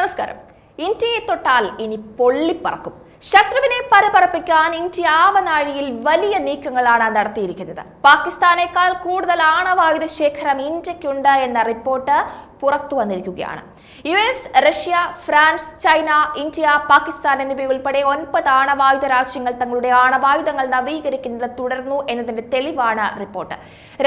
നമസ്കാരം. ഇന്ത്യയെ തൊട്ടാൽ ഇനി പൊള്ളിപ്പറക്കും. ശത്രുവിനെ പരപറപ്പിക്കാൻ ഇന്ത്യ ആവനാഴിയിൽ വലിയ നീക്കങ്ങളാണ് നടത്തിയിരിക്കുന്നത്. പാകിസ്ഥാനേക്കാൾ കൂടുതൽ ആണവായുധ ശേഖരം ഇന്ത്യക്കുണ്ട് എന്ന റിപ്പോർട്ട് പുറത്തു വന്നിരിക്കുകയാണ്. US, Russia, France, China, India, Pakistan എന്നിവയുൾപ്പെടെ 9 ആണവായുധ രാജ്യങ്ങൾ തങ്ങളുടെ ആണവായുധങ്ങൾ നവീകരിക്കുന്നത് തുടർന്നു എന്നതിന്റെ തെളിവാണ് റിപ്പോർട്ട്.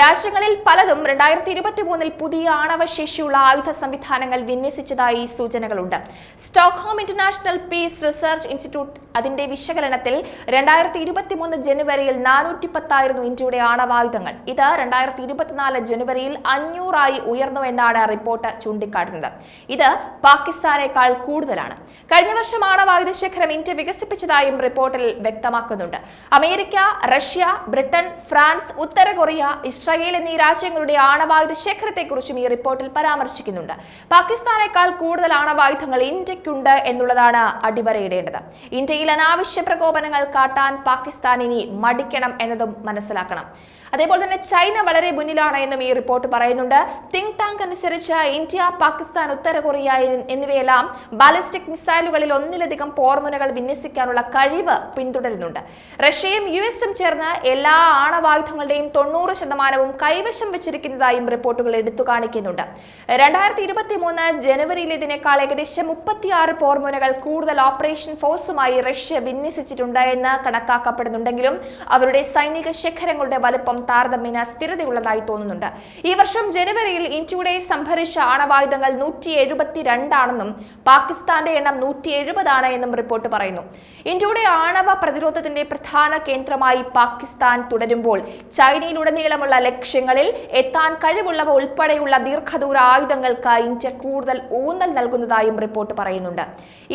രാജ്യങ്ങളിൽ പലതും 2023 പുതിയ ആണവശേഷിയുള്ള ആയുധ സംവിധാനങ്ങൾ വിന്യസിച്ചതായി സൂചനകളുണ്ട്. Stockholm international peace research institute അതിന്റെ വിശകലനത്തിൽ 2023 ജനുവരിയിൽ 410 ഇന്ത്യയുടെ ആണവായുധങ്ങൾ. ഇത് 2024 ജനുവരിയിൽ 500 ഉയർന്നു എന്നാണ് റിപ്പോർട്ട് ചൂണ്ടിക്കാട്ടുന്നത്. ഇത് പാകിസ്ഥാനേക്കാൾ കൂടുതലാണ്. കഴിഞ്ഞ വർഷം ആണവായുധ ശേഖരം ഇന്ത്യ വികസിപ്പിച്ചതായും റിപ്പോർട്ടിൽ വ്യക്തമാക്കുന്നുണ്ട്. അമേരിക്ക, റഷ്യ, ബ്രിട്ടൻ, ഫ്രാൻസ്, ഉത്തര കൊറിയ, ഇസ്രായേൽ എന്നീ രാജ്യങ്ങളുടെ ആണവായുധ ശേഖരത്തെക്കുറിച്ചും ഈ റിപ്പോർട്ടിൽ പരാമർശിക്കുന്നുണ്ട്. പാകിസ്ഥാനേക്കാൾ കൂടുതൽ ആണവായുധങ്ങൾ ഇന്ത്യക്കുണ്ട് എന്നുള്ളതാണ് അടിവരയിടേണ്ടത്. ഇന്ത്യയിൽ അനാവശ്യ പ്രകോപനങ്ങൾ കാട്ടാൻ പാകിസ്ഥാൻ ഇനി മടിക്കണം എന്നതും മനസ്സിലാക്കണം. അതേപോലെ തന്നെ ചൈന വളരെ മുന്നിലാണ് എന്നും ഈ റിപ്പോർട്ട് പറയുന്നുണ്ട്. തിങ്ക് ടാങ്ക് അനുസരിച്ച് ഇന്ത്യ, പാകിസ്ഥാൻ, ഉത്തര കൊറിയ എന്നിവയെല്ലാം ബാലിസ്റ്റിക് മിസൈലുകളിൽ ഒന്നിലധികം പോർമുനകൾ വിന്യസിക്കാനുള്ള കഴിവ് പിന്തുടരുന്നുണ്ട്. റഷ്യയും US-ഉം ചേർന്ന് എല്ലാ ആണവായുധങ്ങളുടെയും 90% കൈവശം വെച്ചിരിക്കുന്നതായും റിപ്പോർട്ടുകൾ എടുത്തു കാണിക്കുന്നുണ്ട്. 2023 ജനുവരിയിൽ ഇതിനേക്കാൾ ഏകദേശം 36 പോർമുനകൾ കൂടുതൽ ഓപ്പറേഷൻ ഫോഴ്സുമായി റഷ്യ വിന്യസിച്ചിട്ടുണ്ട് എന്ന് കണക്കാക്കപ്പെടുന്നുണ്ടെങ്കിലും അവരുടെ സൈനിക ശേഖരങ്ങളുടെ വലുപ്പം താരതമ്യേന സ്ഥിരതയുള്ളതായി തോന്നുന്നുണ്ട്. ഈ വർഷം ജനുവരിയിൽ ഇന്ത്യയുടെ സംഭരിച്ച ആണവായുധങ്ങൾ 172 ആണെന്നും പാകിസ്ഥാന്റെ എണ്ണം 170 ആണ് എന്നും റിപ്പോർട്ട് പറയുന്നു. ഇന്ത്യയുടെ ആണവ പ്രതിരോധത്തിന്റെ പ്രധാന കേന്ദ്രമായി പാകിസ്ഥാൻ തുടരുമ്പോൾ ചൈനയിലുടനീളമുള്ള ലക്ഷ്യങ്ങളിൽ എത്താൻ കഴിവുള്ളവ ഉൾപ്പെടെയുള്ള ദീർഘദൂര ആയുധങ്ങൾക്ക് ഇന്ത്യ കൂടുതൽ ഊന്നൽ നൽകുന്നതായും റിപ്പോർട്ട് പറയുന്നുണ്ട്.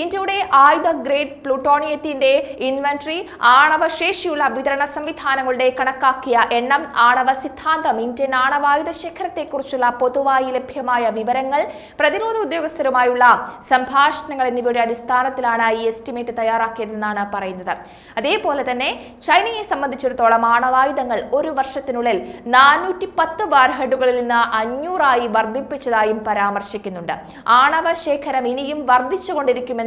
ഇന്ത്യയുടെ ആയുധ ഗ്രേഡ് പ്ലൂട്ടോണിയത്തിന്റെ ഇൻവെന്ററി, ആണവശേഷിയുള്ള വിതരണ സംവിധാനങ്ങളുടെ കണക്കാക്കിയ എണ്ണം, ആണവ സിദ്ധാന്തം, ഇന്ത്യൻ ആണവായുധ ശേഖരത്തെക്കുറിച്ചുള്ള പൊതുവായി ലഭ്യമായ വിവരങ്ങൾ, പ്രതിരോധ ഉദ്യോഗസ്ഥരുമായുള്ള സംഭാഷണങ്ങൾ എന്നിവയുടെ അടിസ്ഥാനത്തിലാണ് ഈ എസ്റ്റിമേറ്റ് തയ്യാറാക്കിയതെന്നാണ് പറയുന്നത്. അതേപോലെ തന്നെ ചൈനയെ സംബന്ധിച്ചിടത്തോളം ആണവായുധങ്ങൾ ഒരു വർഷത്തിനുള്ളിൽ 410 വാർഹെഡുകളിൽ നിന്ന് 500 വർദ്ധിപ്പിച്ചതായും പരാമർശിക്കുന്നുണ്ട്. ആണവ ശേഖരം ഇനിയും വർദ്ധിച്ചുകൊണ്ടിരിക്കുമെന്ന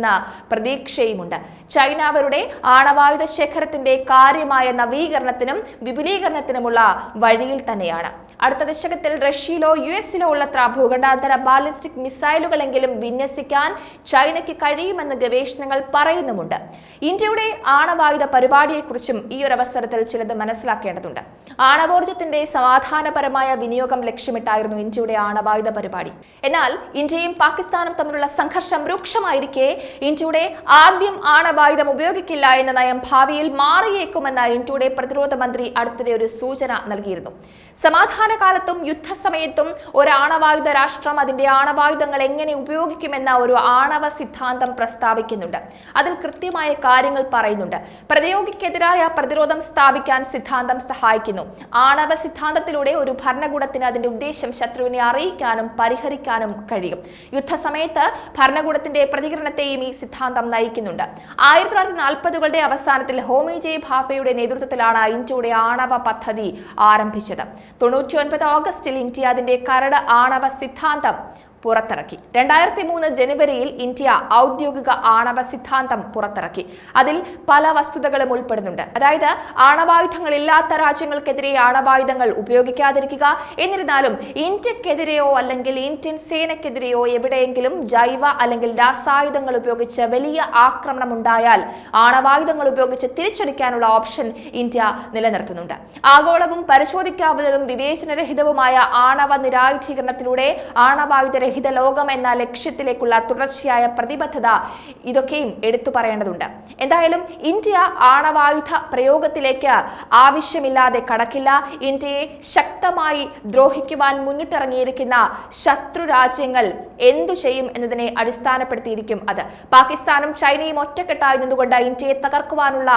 പ്രതീക്ഷയുമുണ്ട്. ചൈന അവരുടെ ആണവായുധ ശേഖരത്തിന്റെ കാര്യമായ നവീകരണത്തിനും വിപുലീകരണത്തിനുമുള്ള വഴിയിൽ തന്നെയാണ്. അടുത്ത ദശകത്തിൽ റഷ്യയിലോ US-ലോ ഉള്ളത്ര ഭൂഖണ്ഡാന്തര ബാലിസ്റ്റിക് മിസൈലുകളെങ്കിലും വിന്യസിക്കാൻ ചൈനയ്ക്ക് കഴിയുമെന്ന് ഗവേഷണങ്ങൾ പറയുന്നുമുണ്ട്. ഇന്ത്യയുടെ ആണവായുധ പരിപാടിയെക്കുറിച്ചും ഈ ഒരു അവസരത്തിൽ ചിലത് മനസ്സിലാക്കേണ്ടതുണ്ട്. ആണവോർജത്തിന്റെ സമാധാനപരമായ വിനിയോഗം ലക്ഷ്യമിട്ടായിരുന്നു ഇന്ത്യയുടെ ആണവായുധ പരിപാടി. എന്നാൽ ഇന്ത്യയും പാകിസ്ഥാനും തമ്മിലുള്ള സംഘർഷം രൂക്ഷമായിരിക്കെ ഇന്ത്യയുടെ ആദ്യം ആണവായുധം ഉപയോഗിക്കില്ല എന്ന നയം ഭാവിയിൽ മാറിയേക്കുമെന്ന് ഇന്ത്യയുടെ പ്രതിരോധ മന്ത്രി അടുത്തിടെ ഒരു സൂചന നൽകിയിരുന്നു. സമാധാനകാലത്തും യുദ്ധസമയത്തും ഒരു ആണവായുധ രാഷ്ട്രം അതിന്റെ ആണവായുധങ്ങൾ എങ്ങനെ ഉപയോഗിക്കുമെന്ന ഒരു ആണവ സിദ്ധാന്തം പ്രസ്താവിക്കുന്നുണ്ട്. അതിൽ കൃത്യമായ കാര്യങ്ങൾ പറയുന്നുണ്ട്. പ്രതിയോഗിക്കെതിരായ പ്രതിരോധം സ്ഥാപിക്കാൻ സിദ്ധാന്തം സഹായിക്കുന്നു. ആണവ സിദ്ധാന്തത്തിലൂടെ ഒരു ഭരണകൂടത്തിന് അതിന്റെ ഉദ്ദേശം ശത്രുവിനെ അറിയിക്കാനും പരിഹരിക്കാനും കഴിയും. യുദ്ധസമയത്ത് ഭരണകൂടത്തിന്റെ പ്രതികരണത്തെയും ഈ സിദ്ധാന്തം നയിക്കുന്നുണ്ട്. 1940കളുടെ അവസാനത്തിൽ ഹോമി ജെ ഭാഭയുടെ നേതൃത്വത്തിലാണ് ഇന്ത്യയുടെ ആണവ പദ്ധതി ആരംഭിച്ചത്. 99 ഓഗസ്റ്റിൽ ഇന്ത്യ അതിന്റെ കരട് ആണവ സിദ്ധാന്തം പുറത്തിറക്കി. 2003 ജനുവരിയിൽ ഇന്ത്യ ഔദ്യോഗിക ആണവ സിദ്ധാന്തം പുറത്തിറക്കി. അതിൽ പല വസ്തുതകളും ഉൾപ്പെടുന്നുണ്ട്. അതായത് ആണവായുധങ്ങൾ ഇല്ലാത്ത രാജ്യങ്ങൾക്കെതിരെ ആണവായുധങ്ങൾ ഉപയോഗിക്കാതിരിക്കുക. എന്നിരുന്നാലും ഇന്ത്യക്കെതിരെയോ അല്ലെങ്കിൽ ഇന്ത്യൻ സേനയ്ക്കെതിരെയോ എവിടെയെങ്കിലും ജൈവ അല്ലെങ്കിൽ രാസായുധങ്ങൾ ഉപയോഗിച്ച് വലിയ ആക്രമണം ഉണ്ടായാൽ ആണവായുധങ്ങൾ ഉപയോഗിച്ച് തിരിച്ചടിക്കാനുള്ള ഓപ്ഷൻ ഇന്ത്യ നിലനിർത്തുന്നുണ്ട്. ആഗോളവും പരിശോധിക്കാവുന്നതും വിവേചനരഹിതവുമായ ആണവ നിരായുധീകരണത്തിലൂടെ ആണവായുധ രഹിത ലോകം എന്ന ലക്ഷ്യത്തിലേക്കുള്ള തുടർച്ചയായ പ്രതിബദ്ധത ഇതൊക്കെയും എടുത്തു പറയേണ്ടതുണ്ട്. എന്തായാലും ഇന്ത്യ ആണവായുധ പ്രയോഗത്തിലേക്ക് ആവശ്യമില്ലാതെ കടക്കില്ല. ഇന്ത്യയെ ശക്തമായി ദ്രോഹിക്കുവാൻ മുന്നിട്ടിറങ്ങിയിരിക്കുന്ന ശത്രു രാജ്യങ്ങൾ എന്തു ചെയ്യും എന്നതിനെ അടിസ്ഥാനപ്പെടുത്തിയിരിക്കും അത്. പാകിസ്ഥാനും ചൈനയും ഒറ്റക്കെട്ടായി നിന്നുകൊണ്ട് ഇന്ത്യയെ തകർക്കുവാനുള്ള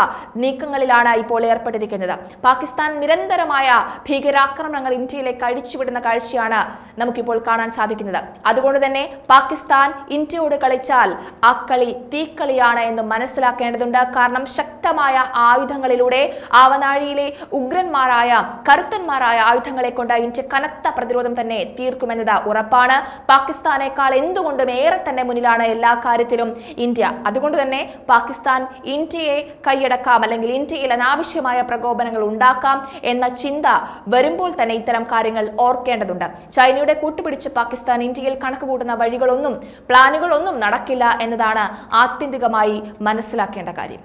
നീക്കങ്ങളിലാണ് ഇപ്പോൾ ഏർപ്പെട്ടിരിക്കുന്നത്. പാകിസ്ഥാൻ നിരന്തരമായ ഭീകരാക്രമണങ്ങൾ ഇന്ത്യയിലേക്ക് അഴിച്ചുവിടുന്ന കാഴ്ചയാണ് നമുക്കിപ്പോൾ കാണാൻ സാധിക്കുന്നത്. അതുകൊണ്ട് തന്നെ പാകിസ്ഥാൻ ഇന്ത്യയോട് കളിച്ചാൽ ആ കളി തീക്കളിയാണ് എന്ന് മനസ്സിലാക്കേണ്ടതുണ്ട്. കാരണം ശക്തമായ ആയുധങ്ങളിലൂടെ ആവനാഴിയിലെ ഉഗ്രന്മാരായ കരുത്തന്മാരായ ആയുധങ്ങളെ കൊണ്ട് ഇന്ത്യ കനത്ത പ്രതിരോധം തന്നെ തീർക്കുമെന്നത് ഉറപ്പാണ്. പാകിസ്ഥാനേക്കാൾ എന്തുകൊണ്ടും ഏറെ തന്നെ മുന്നിലാണ് എല്ലാ കാര്യത്തിലും ഇന്ത്യ. അതുകൊണ്ട് തന്നെ പാകിസ്ഥാൻ ഇന്ത്യയെ കൈയടക്കാം, അല്ലെങ്കിൽ ഇന്ത്യയിൽ അനാവശ്യമായ പ്രകോപനങ്ങൾ ഉണ്ടാക്കാം എന്ന ചിന്ത വരുമ്പോൾ തന്നെ ഇത്തരം കാര്യങ്ങൾ ഓർക്കേണ്ടതുണ്ട്. ചൈനയുടെ കൂട്ടുപിടിച്ച് പാകിസ്ഥാൻ ഇന്ത്യയിൽ കണക്കുകൂട്ടുന്ന വഴികളൊന്നും പ്ലാനുകളൊന്നും നടക്കില്ല എന്നതാണ് ആത്യന്തികമായി മനസ്സിലാക്കേണ്ട കാര്യം.